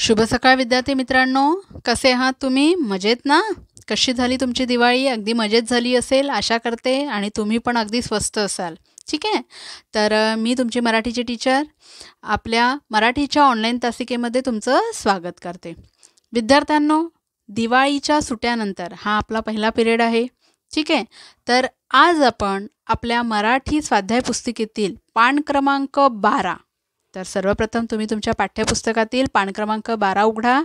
शुभ सकाळ विद्यार्थी मित्रांनो, कसे आहात तुम्ही? मजेत ना? कशी झाली तुमची दिवाळी? अगदी मजेत झाली असेल आशा करते आणि तुम्ही पण अगदी स्वस्त असाल. ठीक आहे. तर मी तुमची मराठीची टीचर आपल्या मराठीच्या ऑनलाईन तासिकेमध्ये तुमचं स्वागत करते. विद्यार्थ्यांनो, दिवाळीच्या सुट्ट्यानंतर हा आपला पहिला पिरियड आहे. ठीक आहे. तर आज आपण आपल्या मराठी स्वाध्याय पुस्तिकेतील पान क्रमांक 12, तर सर्वप्रथम तुम्ही तुमच्या पाठ्यपुस्तकातील पान क्रमांक 12 उघडा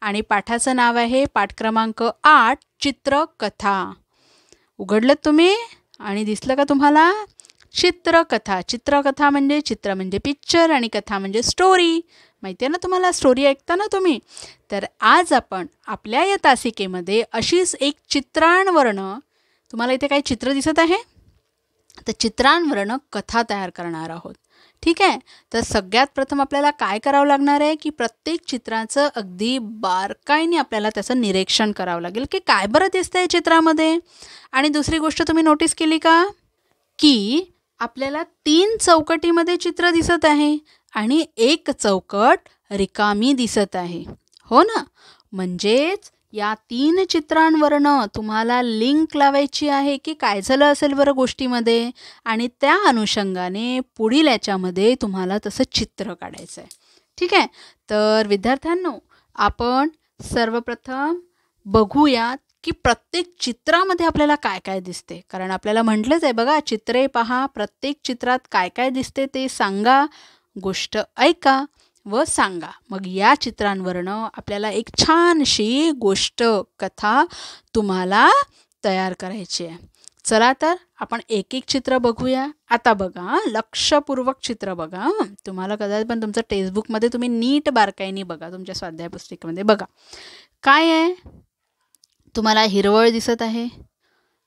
आणि पाठाचं नाव आहे पाठ क्रमांक 8 चित्रकथा. उघडलं तुम्ही आणि दिसलं का तुम्हाला? चित्रकथा. चित्रकथा म्हणजे चित्र म्हणजे पिक्चर आणि कथा म्हणजे स्टोरी. माहिती आहे ना तुम्हाला? स्टोरी ऐकता ना तुम्ही? तर आज आपण आपल्या या तासिकेमध्ये अशीच एक चित्रांवर्ण, तुम्हाला इथे काही चित्र दिसत आहे, तर चित्रांवर्ण कथा तयार करणार आहोत. ठीक आहे. तर सगळ्यात प्रथम आपल्याला काय करावं लागणार आहे की प्रत्येक चित्राचं अगदी बारकाईने आपल्याला त्याचं निरीक्षण करावं लागेल की काय बरं दिसतंय चित्रामध्ये. आणि दुसरी गोष्ट तुम्ही नोटीस केली का की आपल्याला 3 चौकटीमध्ये चित्र दिसत आहे आणि एक चौकट रिकामी दिसत आहे. हो ना? म्हणजेच या 3 चित्रांवरनं तुम्हाला लिंक लावायची आहे की काय झालं असेल बरं गोष्टीमध्ये, आणि त्या अनुषंगाने पुढील याच्यामध्ये तुम्हाला तसं चित्र काढायचं आहे. ठीक आहे. तर विद्यार्थ्यांनो, आपण सर्वप्रथम बघूयात की प्रत्येक चित्रामध्ये आपल्याला काय काय दिसते. कारण आपल्याला म्हटलंच आहे बघा, चित्रे पहा, प्रत्येक चित्रात काय काय दिसते ते सांगा, गोष्ट ऐका व सांगा. मग या चित्रांवरनं आपल्याला एक छानशी गोष्ट, कथा तुम्हाला तयार करायची आहे. चला तर आपण एक एक चित्र बघूया. आता बघा, लक्षपूर्वक चित्र बघा. तुम्हाला कदाचित पण तुमचं टेक्स्टबुकमध्ये तुम्ही नीट बारकाईने बघा, तुमच्या स्वाध्याय पुस्तिकेमध्ये बघा काय आहे. तुम्हाला हिरवळ दिसत आहे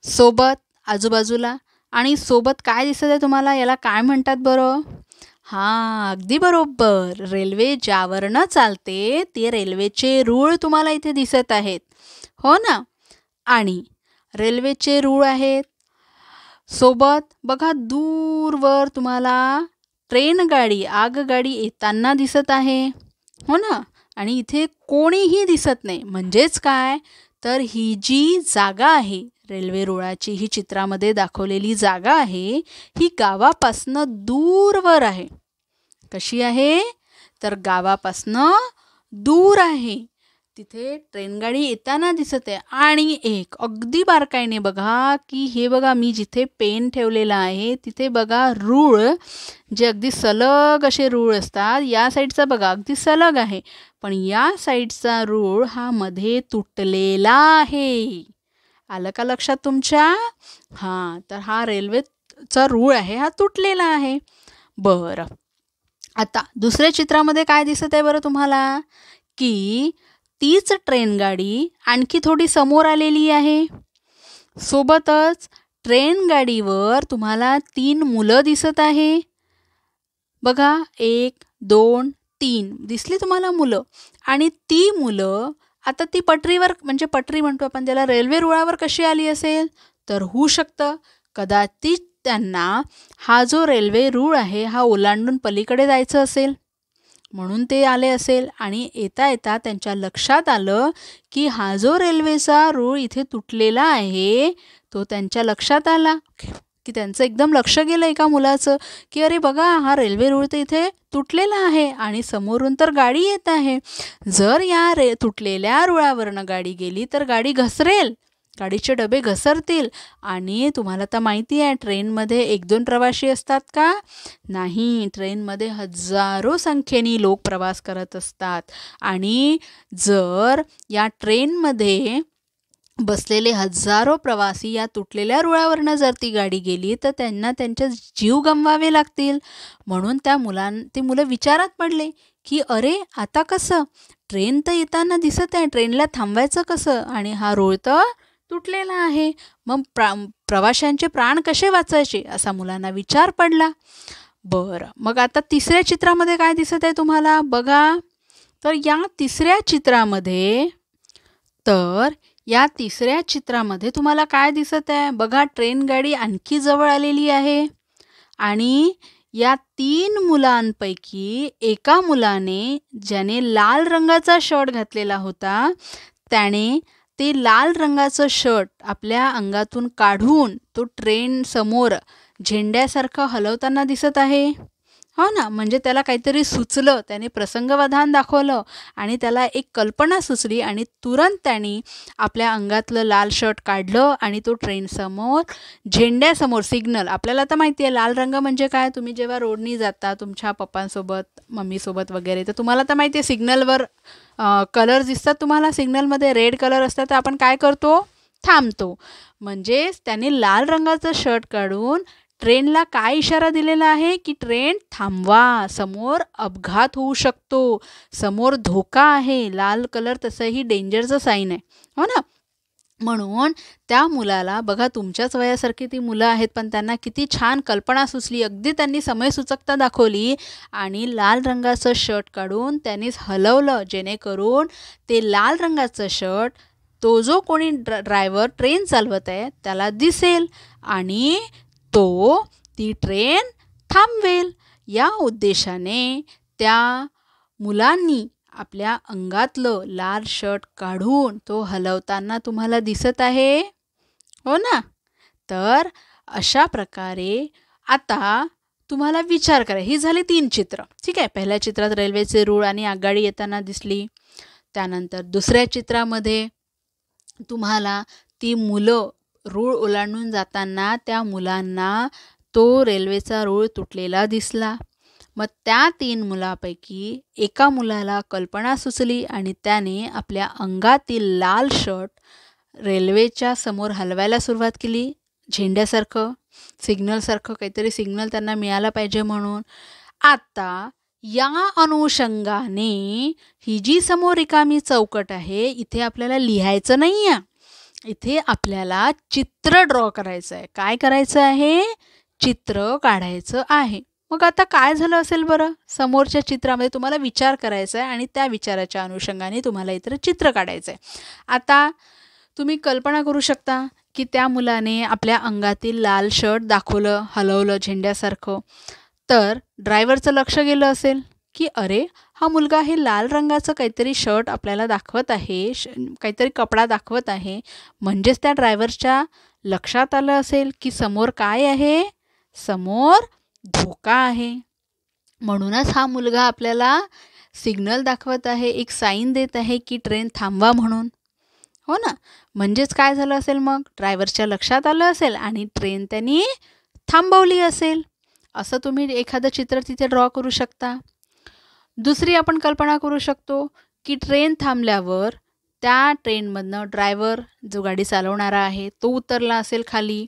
सोबत आजूबाजूला, आणि सोबत काय दिसत आहे तुम्हाला? याला काय म्हणतात बरं? हां, अगदी बरोबर, रेल्वे ज्यावरनं चालते ते रेल्वेचे रूळ तुम्हाला इथे दिसत आहेत. हो ना? आणि रेल्वेचे रूळ आहेत. सोबत बघा, दूरवर तुम्हाला ट्रेन गाडी, आगगाडी येताना दिसत आहे. हो ना? आणि इथे कोणीही दिसत नाही. म्हणजेच काय, तर ही जी जागा आहे, रेल्वे रुळाची ही चित्रामध्ये दाखवलेली जागा आहे, ही गावापासनं दूरवर आहे. कशी आहे? तर गावापासनं दूर आहे. तिथे ट्रेनगाडी येताना दिसत आहे. आणि एक अगदी बारकाईने बघा की हे बघा, मी जिथे पेन ठेवलेला आहे तिथे बघा रूळ, जे अगदी सलग असे रूळ असतात, या साईडचा बघा अगदी सलग आहे, पण या साईडचा रूळ हा मध्ये तुटलेला आहे. आलं का लक्षात तुमच्या? हां, तर हा रेल्वेचा रूळ आहे, हा तुटलेला आहे. बरं, आता दुसऱ्या चित्रामध्ये काय दिसत आहे बरं तुम्हाला? की तीच ट्रेन गाडी आणखी थोडी समोर आलेली आहे. सोबतच ट्रेन गाडीवर तुम्हाला 3 मुलं दिसत आहे. बघा, 1 2 3 दिसली तुम्हाला मुलं. आणि ती मुलं आता ती पटरीवर, म्हणजे पटरी म्हणतो आपण त्याला, रेल्वे रुळावर कशी आली असेल? तर होऊ शकतं कदाचित त्यांना हा जो रेल्वे रूळ आहे हा ओलांडून पलीकडे जायचं असेल, म्हणून ते आले असेल. आणि येता येता त्यांच्या लक्षात आलं की हा जो रेल्वेचा रूळ इथे तुटलेला आहे, तो त्यांच्या लक्षात आला की त्यांचं एकदम लक्ष गेलं एका मुलाचं की अरे बघा, हा रेल्वे रूळ तर इथे तुटलेला आहे आणि समोरून तर गाडी येत आहे. जर या तुटलेल्या रुळावरनं गाडी गेली तर गाडी घसरेल, गाडीचे डबे घसरतील. आणि तुम्हाला तर माहिती आहे, ट्रेनमध्ये 1-2 प्रवासी असतात का? नाही, ट्रेनमध्ये हजारो संख्येने लोक प्रवास करत असतात. आणि जर या ट्रेनमध्ये बसलेले हजारो प्रवासी या तुटलेल्या रुळावरनं जर ती गाडी गेली तर त्यांना त्यांचे जीव गमवावे लागतील. म्हणून ती मुलं विचारात पडले की अरे आता कसं? ट्रेन तर येताना दिसत आहे, ट्रेनला थांबवायचं कसं? आणि हा रूळ तर तुटलेला आहे. मग प्रवाशांचे प्राण कसे वाचायचे, असा मुलांना विचार पडला. बरं, मग आता तिसऱ्या चित्रामध्ये काय दिसत आहे तुम्हाला? बघा, तर या तिसऱ्या चित्रामध्ये तुम्हाला काय दिसत आहे? बघा, ट्रेन गाडी आणखी जवळ आलेली आहे आणि या 3 मुलांपैकी एका मुलाने, ज्याने लाल रंगाचा शर्ट घातलेला होता, त्याने ते लाल रंगाचं शर्ट आपल्या अंगातून काढून तो ट्रेन समोर झेंड्यासारखं हलवताना दिसत आहे. हो ना, म्हणजे त्याला काहीतरी सुचलं, त्याने प्रसंगवधान दाखवलं आणि त्याला एक कल्पना सुचली आणि तुरंत त्याने आपल्या अंगातलं लाल शर्ट काढलं आणि तो ट्रेनसमोर झेंड्यासमोर सिग्नल, आपल्याला तर माहिती आहे लाल रंग म्हणजे काय. तुम्ही जेव्हा रोडनी जाता तुमच्या पप्पांसोबत, मम्मीसोबत वगैरे, तर तुम्हाला तर माहिती आहे सिग्नलवर कलर दिसतात तुम्हाला. सिग्नलमध्ये रेड कलर असतात तर आपण काय करतो, थांबतो. म्हणजेच त्याने लाल रंगाचं शर्ट काढून ट्रेनला काय इशारा दिलेला आहे की ट्रेन थांबवा, समोर अपघात होऊ शकतो, समोर धोका आहे. लाल कलर तसंही डेंजरचं साईन आहे, हो ना. म्हणून त्या मुलाला बघा, तुमच्याच वयासारखी ती मुलं आहेत, पण त्यांना किती छान कल्पना सुचली. अगदी त्यांनी समयसूचकता दाखवली आणि लाल रंगाचं शर्ट काढून त्यांनीच हलवलं, जेणेकरून ते लाल रंगाचं शर्ट तो जो कोणी ड्रायव्हर ट्रेन चालवत आहे त्याला दिसेल आणि तो ती ट्रेन थांबवेल. या उद्देशाने त्या मुलांनी आपल्या अंगातलं लाल शर्ट काढून तो हलवताना तुम्हाला दिसत आहे, हो ना. तर अशा प्रकारे आता तुम्हाला विचार करा. ही झाली 3 चित्र, ठीक आहे. पहिल्या चित्रात रेल्वेचे रूळ आणि आगगाडी येताना दिसली. त्यानंतर दुसऱ्या चित्रामध्ये तुम्हाला ती मुलं रूळ ओलांडून जाताना त्या मुलांना तो रेल्वेचा रूळ तुटलेला दिसला. मग त्या 3 मुलांपैकी एका मुलाला कल्पना सुचली आणि त्याने आपल्या अंगातील लाल शर्ट रेल्वेच्या समोर हलवायला सुरुवात केली, झेंड्यासारखं, सिग्नलसारखं काहीतरी सिग्नल त्यांना मिळाला पाहिजे म्हणून. आता या अनुषंगाने ही जी समोर रिकामी चौकट आहे, इथे आपल्याला लिहायचं नाही आहे, इथे आपल्याला चित्र ड्रॉ करायचं आहे. काय करायचं आहे, चित्र काढायचं आहे. मग आता काय झालं असेल बरं, समोरच्या चित्रामध्ये तुम्हाला विचार करायचा आहे आणि त्या विचाराच्या अनुषंगाने तुम्हाला इतर चित्र काढायचं आहे. आता तुम्ही कल्पना करू शकता की त्या मुलाने आपल्या अंगातील लाल शर्ट दाखवलं, हलवलं झेंड्यासारखं, तर ड्रायव्हरचं लक्ष गेलं असेल की अरे, हा मुलगा हे लाल रंगाचं काहीतरी शर्ट आपल्याला दाखवत आहे, काहीतरी कपडा दाखवत आहे. म्हणजेच त्या ड्रायव्हरच्या लक्षात आलं असेल की समोर काय आहे, समोर धोका आहे. म्हणूनच हा मुलगा आपल्याला सिग्नल दाखवत आहे, एक साईन देत आहे की ट्रेन थांबवा म्हणून, हो ना. म्हणजेच काय झालं असेल, मग ड्रायव्हरच्या लक्षात आलं असेल आणि ट्रेन त्यांनी थांबवली असेल. असं तुम्ही एखादं चित्र तिथे ड्रॉ करू शकता. दुसरी आपण कल्पना करू शकतो की ट्रेन थांबल्यावर त्या ट्रेनमधनं ड्रायव्हर जो गाडी चालवणारा आहे तो उतरला असेल खाली,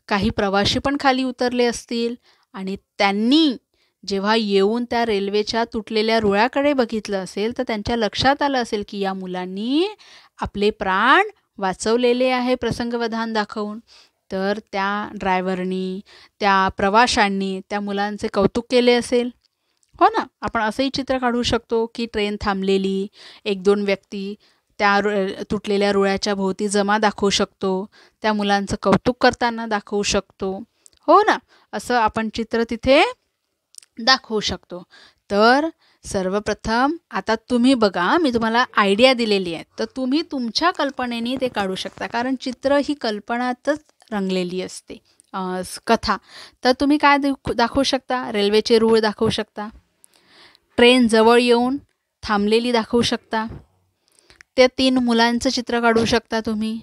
काही प्रवासी पण खाली उतरले असतील आणि त्यांनी जेव्हा येऊन त्या रेल्वेच्या तुटलेल्या रुळाकडे बघितलं असेल तर त्यांच्या लक्षात आलं असेल की या मुलांनी आपले प्राण वाचवलेले आहे प्रसंगवधान दाखवून. तर त्या ड्रायव्हरनी, त्या प्रवाशांनी त्या मुलांचे कौतुक केले असेल, हो ना. आपण असंही चित्र काढू शकतो की ट्रेन थांबलेली, 1-2 व्यक्ती त्या तुटलेल्या रुळाच्या भोवती जमा दाखवू शकतो, त्या मुलांचं कौतुक करताना दाखवू शकतो, हो ना. असं आपण चित्र तिथे दाखवू शकतो. तर सर्वप्रथम आता तुम्ही बघा, मी तुम्हाला आयडिया दिलेली आहे, तर तुम्ही तुमच्या कल्पनेने ते काढू शकता, कारण चित्र ही कल्पनातच रंगलेली असते कथा. तर तुम्ही काय दाखवू शकता, रेल्वेचे रूळ दाखवू शकता, ट्रेन जवळ येऊन थांबलेली दाखवू शकता, त्या 3 मुलांचं चित्र काढू शकता तुम्ही,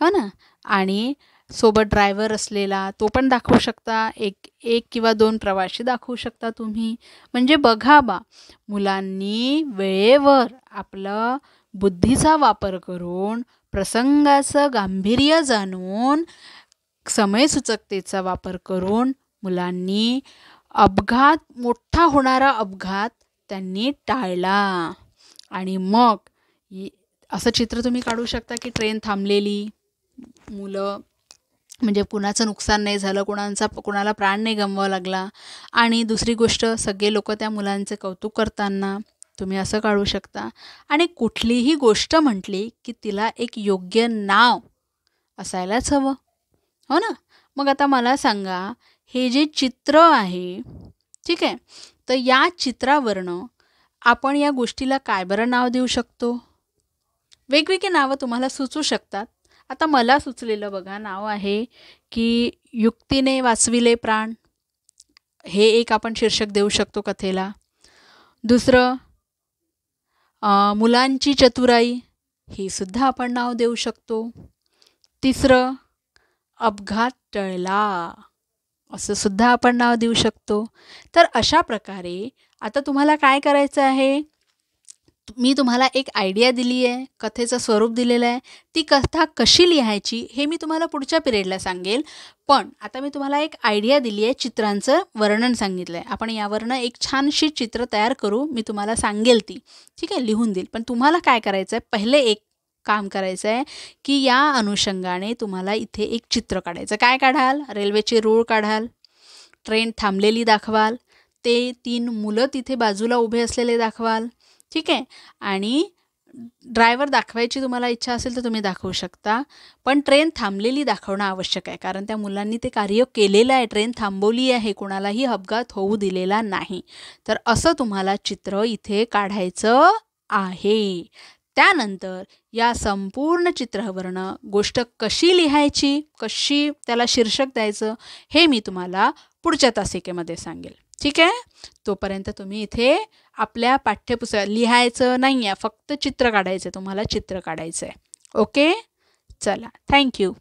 हो ना. आणि सोबत ड्रायव्हर असलेला तो पण दाखवू शकता, एक किंवा 2 प्रवासी दाखवू शकता तुम्ही. म्हणजे बघा बा, मुलांनी वेळेवर आपलं बुद्धीचा वापर करून, प्रसंगाचं गांभीर्य जाणून, समयसूचकतेचा वापर करून मुलांनी मोठा होणारा अपघात त्यांनी टाळला. आणि मग असं चित्र तुम्ही काढू शकता की ट्रेन थांबलेली, मुलं, म्हणजे कुणाचं नुकसान नाही झालं, कुणाला प्राण नाही गमवावा लागला. आणि दुसरी गोष्ट, सगळे लोक त्या मुलांचे कौतुक करताना तुम्ही असं काढू शकता. आणि कुठलीही गोष्ट म्हटली की तिला एक योग्य नाव असायलाच हवं, हो ना. मग आता मला सांगा, हे जे चित्र आहे ठीक आहे. तर या चित्रावरनं आपण या गोष्टीला काय बरं नाव देऊ शकतो? वेगवेगळी नावं तुम्हाला सुचू शकतात. आता मला सुचलेलं बघा नाव आहे की युक्तीने वाचविले प्राण, हे एक आपण शीर्षक देऊ शकतो कथेला. दुसरं मुलांची चतुराई, हे सुद्धा आपण नाव देऊ शकतो. तिसरं अपघात टळला, असं सुद्धा आपण नाव देऊ शकतो. तर अशा प्रकारे आता तुम्हाला काय करायचं आहे, मी तुम्हाला एक आयडिया दिली आहे, कथेचं स्वरूप दिलेलं आहे. ती कथा कशी लिहायची हे मी तुम्हाला पुढच्या पिरियडला सांगेल. पण आता मी तुम्हाला एक आयडिया दिली आहे, चित्रांचं वर्णन सांगितलं आहे. आपण यावरनं एक छानशी चित्र तयार करू, मी तुम्हाला सांगेल ती, ठीक आहे, लिहून देईल. पण तुम्हाला काय करायचं आहे, पहिले एक काम करायचं आहे की या अनुषंगाने तुम्हाला इथे एक चित्र काढायचं. काय काढाल? रेल्वेची रूळ काढाल, ट्रेन थांबलेली दाखवाल, ते 3 मुलं तिथे बाजूला उभे असलेले दाखवाल, ठीक आहे. आणि ड्रायव्हर दाखवायची तुम्हाला इच्छा असेल तर तुम्ही दाखवू शकता, पण ट्रेन थांबलेली दाखवणं आवश्यक आहे, कारण त्या मुलांनी ते कार्य केलेलं आहे, ट्रेन थांबवली आहे, कोणालाही अपघात होऊ दिलेला नाही. तर असं तुम्हाला चित्र इथे काढायचं आहे. त्यानंतर या संपूर्ण चित्रावरनं गोष्ट कशी लिहायची, कशी त्याला शीर्षक द्यायचं, हे मी तुम्हाला पुढच्या तासिकेमध्ये सांगेल, ठीक आहे. तोपर्यंत तुम्ही इथे आपल्या पाठ्यपुस्तकात लिहायचं नाही आहे, फक्त चित्र काढायचं आहे, तुम्हाला चित्र काढायचं आहे. ओके, चला, थँक्यू.